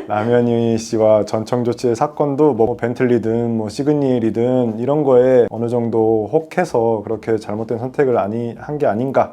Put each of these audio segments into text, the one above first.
남현희 씨와 전청조 씨의 사건도 뭐 벤틀리든 뭐 시그니엘이든 이런 거에 어느 정도 혹해서 그렇게 잘못된 선택을 한 게 아닌가.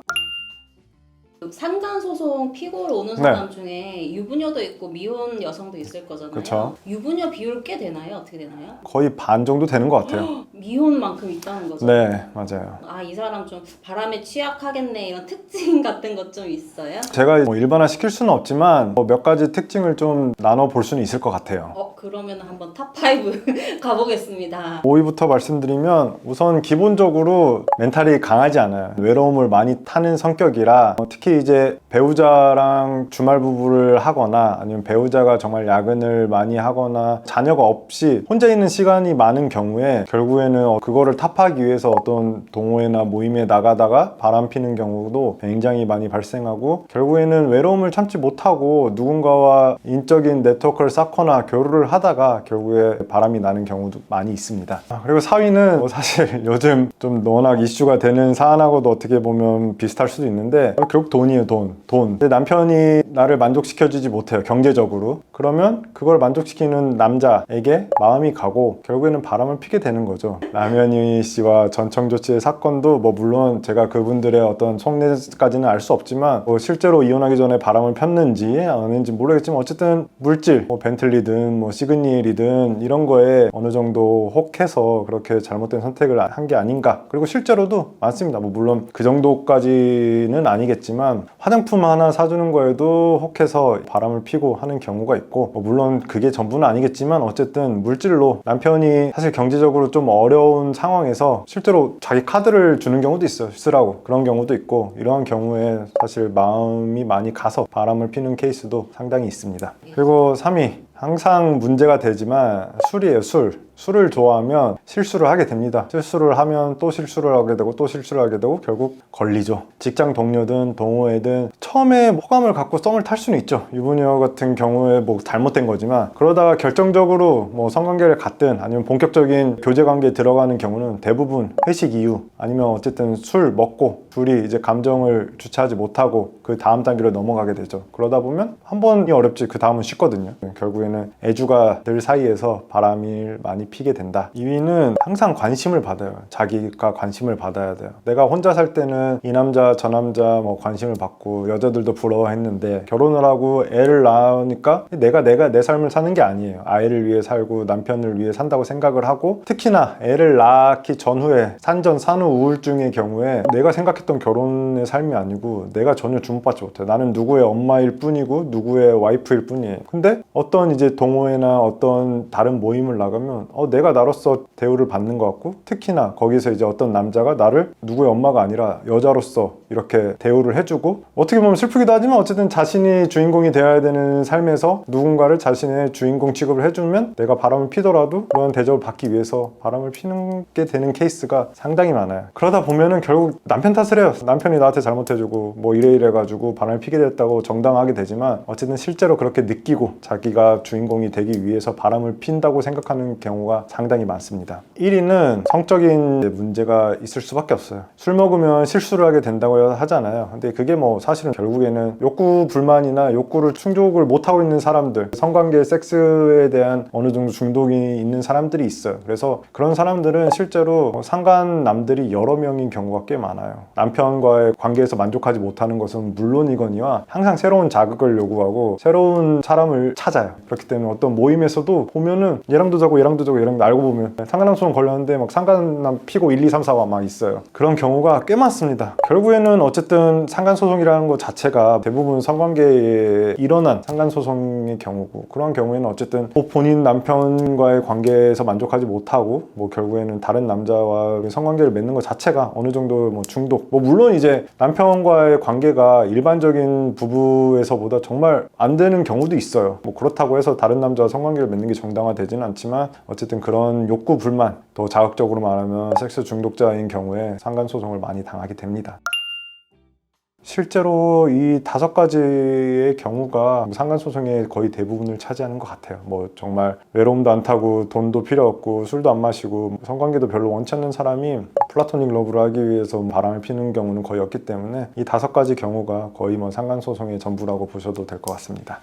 상간소송 피고로 오는 사람 중에 유부녀도 있고 미혼 여성도 있을 거잖아요. 그쵸. 유부녀 비율 꽤 되나요? 어떻게 되나요? 거의 반 정도 되는 것 같아요. 미혼만큼 있다는 거죠? 네, 맞아요. 이 사람 좀 바람에 취약하겠네 이런 특징 같은 것 좀 있어요? 제가 뭐 일반화 시킬 수는 없지만 뭐 몇 가지 특징을 좀 나눠 볼 수는 있을 것 같아요. 그러면 한번 탑5 가보겠습니다. 5위부터 말씀드리면 우선 기본적으로 멘탈이 강하지 않아요. 외로움을 많이 타는 성격이라 특히 이제 배우자랑 주말 부부를 하거나 아니면 배우자가 정말 야근을 많이 하거나 자녀가 없이 혼자 있는 시간이 많은 경우에 결국에는 그거를 타파하기 위해서 어떤 동호회나 모임에 나가다가 바람 피는 경우도 굉장히 많이 발생하고 결국에는 외로움을 참지 못하고 누군가와 인적인 네트워크를 쌓거나 교류를 하다가 결국에 바람이 나는 경우도 많이 있습니다. 그리고 4위는 사실 요즘 좀 워낙 이슈가 되는 사안하고도 어떻게 보면 비슷할 수도 있는데 결국 돈이에요. 돈. 근데 남편이 나를 만족시켜주지 못해요. 경제적으로. 그러면 그걸 만족시키는 남자에게 마음이 가고 결국에는 바람을 피게 되는 거죠. 남현희 씨와 전청조 씨의 사건도 뭐 물론 제가 그분들의 어떤 속내까지는 알 수 없지만 뭐 실제로 이혼하기 전에 바람을 폈는지 아닌지 모르겠지만 어쨌든 물질, 뭐 벤틀리든 뭐 시그니엘이든 이런 거에 어느 정도 혹해서 그렇게 잘못된 선택을 한 게 아닌가. 그리고 실제로도 많습니다. 뭐 물론 그 정도까지는 아니겠지만 화장품 하나 사주는 거에도 혹해서 바람을 피고 하는 경우가 있고 뭐 물론 그게 전부는 아니겠지만 어쨌든 물질로 남편이 사실 경제적으로 좀 어려운 상황에서 실제로 자기 카드를 주는 경우도 있어요. 쓰라고. 그런 경우도 있고 이러한 경우에 사실 마음이 많이 가서 바람을 피는 케이스도 상당히 있습니다. 그리고 3위 항상 문제가 되지만 술이에요. 술을 좋아하면 실수를 하게 됩니다. 실수를 하면 또 실수를 하게 되고 또 실수를 하게 되고 결국 걸리죠. 직장 동료든 동호회든 처음에 호감을 갖고 썸을 탈 수는 있죠. 유부녀 같은 경우에 뭐 잘못된 거지만 그러다가 결정적으로 뭐 성관계를 갖든 아니면 본격적인 교제 관계에 들어가는 경우는 대부분 회식 이후 아니면 어쨌든 술 먹고 둘이 이제 감정을 주체하지 못하고 그 다음 단계로 넘어가게 되죠. 그러다 보면 한 번이 어렵지 그 다음은 쉽거든요. 결국에는 애주가들 사이에서 바람을 많이 피게 된다. 2위는 항상 관심을 받아요. 자기가 관심을 받아야 돼요. 내가 혼자 살 때는 이 남자 저 남자 뭐 관심을 받고 여자들도 부러워했는데 결혼을 하고 애를 낳으니까 내가 내 삶을 사는 게 아니에요. 아이를 위해 살고 남편을 위해 산다고 생각을 하고 특히나 애를 낳기 전후에 산전 산후 우울증의 경우에 내가 생각했던 결혼의 삶이 아니고 내가 전혀 주목받지 못해요. 나는 누구의 엄마일 뿐이고 누구의 와이프일 뿐이에요. 근데 어떤 이제 동호회나 어떤 다른 모임을 나가면 내가 나로서 대우를 받는 것 같고 특히나 거기서 이제 어떤 남자가 나를 누구의 엄마가 아니라 여자로서 이렇게 대우를 해주고 어떻게 보면 슬프기도 하지만 어쨌든 자신이 주인공이 되어야 되는 삶에서 누군가를 자신의 주인공 취급을 해주면 내가 바람을 피더라도 그런 대접을 받기 위해서 바람을 피는 게 되는 케이스가 상당히 많아요. 그러다 보면은 결국 남편 탓을 해요. 남편이 나한테 잘못해주고 뭐 이래가지고 바람을 피게 됐다고 정당하게 되지만 어쨌든 실제로 그렇게 느끼고 자기가 주인공이 되기 위해서 바람을 핀다고 생각하는 경우가 상당히 많습니다. 1위는 성적인 문제가 있을 수밖에 없어요. 술 먹으면 실수를 하게 된다고 하잖아요. 근데 그게 뭐 사실은 결국에는 욕구 불만이나 욕구를 충족을 못하고 있는 사람들, 성관계 섹스에 대한 어느 정도 중독이 있는 사람들이 있어요. 그래서 그런 사람들은 실제로 상간 남들이 여러 명인 경우가 꽤 많아요. 남편과의 관계에서 만족하지 못하는 것은 물론이거니와 항상 새로운 자극을 요구하고 새로운 사람을 찾아요. 그렇기 때문에 어떤 모임에서도 보면은 얘랑도 자고 알고 보면 상간남소송 걸렸는데 막 상간남 피고 1, 2, 3, 4가 막 있어요. 그런 경우가 꽤 많습니다. 결국에는 어쨌든 상간소송이라는 것 자체가 대부분 성관계에 일어난 상간소송의 경우고 그런 경우에는 어쨌든 본인 남편과의 관계에서 만족하지 못하고 뭐 결국에는 다른 남자와 성관계를 맺는 것 자체가 어느 정도 뭐 중독 뭐 물론 이제 남편과의 관계가 일반적인 부부에서보다 정말 안 되는 경우도 있어요. 뭐 그렇다고 해서 다른 남자와 성관계를 맺는 게 정당화되지는 않지만 어쨌든 그런 욕구 불만 더 자극적으로 말하면 섹스 중독자인 경우에 상간소송을 많이 당하게 됩니다. 실제로 이 5가지의 경우가 상간소송의 거의 대부분을 차지하는 것 같아요. 뭐 정말 외로움도 안 타고 돈도 필요 없고 술도 안 마시고 성관계도 별로 원치 않는 사람이 플라토닉 러브를 하기 위해서 바람을 피는 경우는 거의 없기 때문에 이 5가지 경우가 거의 뭐 상간소송의 전부라고 보셔도 될 것 같습니다.